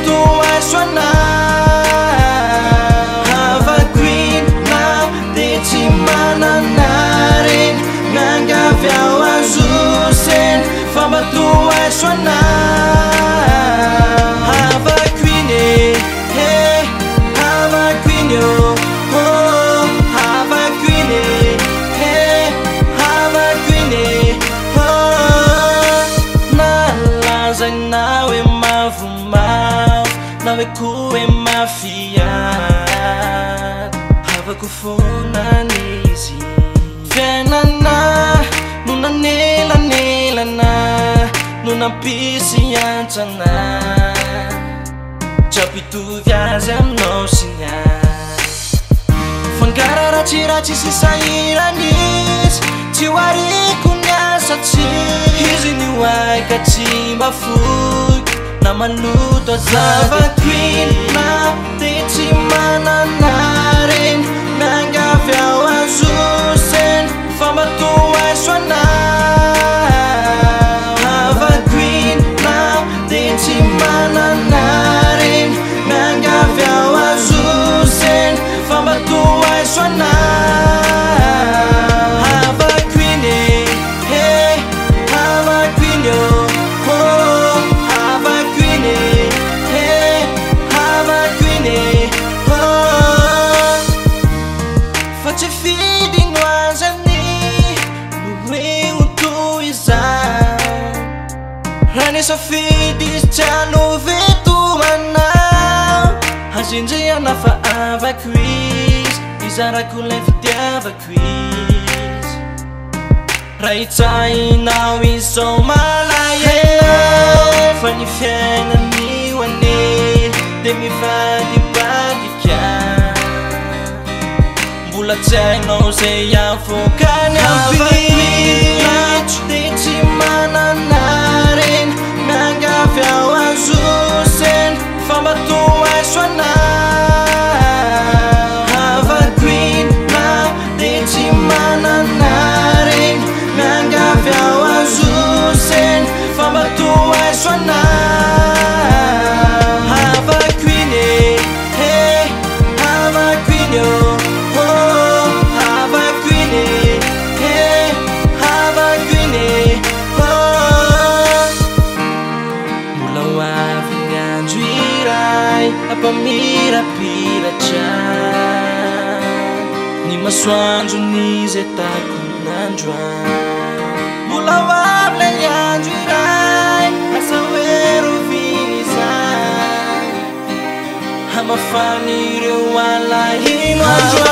tua suona. Have a queen now, dici mana narin nanggaviau azusen fama tua suona. Have a queen, hey, have a queen, oh, have a queen, hey, have a queen, oh. Nalaza nawe mavumau, nawe kuwe mafiat. Have a kufuna nizi Fenana, nuna nela na, nuna pisi yantana. Tapi tu viaja mnosinya. Fangara raci sisairanis, ciwari kunya saci. Hizi ni wai kachimba fuk, na maluto zava queen na tici mana narin nanggaviau azusen fama tua suona. Have a queen now, tici mana narin nanggaviau azusen fama tua suona. Have a queen, hey, have a queen, oh, have a queen, hey, have a queen, oh. Face feeding wazani, nuwe utu isa. Rani sa feedis chanu vitu mana. Hasinjaya na fa ava quiz, izara kule fitiava quiz. Raitai now is so malaye. Fani fiana ni wane, demi fadi badi kya. Bulat say no say ya fukanya beach. Dici mana narin nanggaviau azusen fama tua suona. Have a queen now, dici mana narin nanggaviau azusen fama tua suona. Have a queen, hey, have a queen, oh, have a queen, hey, have a queen, oh. Mulawa vinganjuirai apa mira pira cha. Ni maswanju ni zeta kunanjwa. Mulawa vinganjuirai asa weru vinisa. Hama fani re wala hinwanjwa.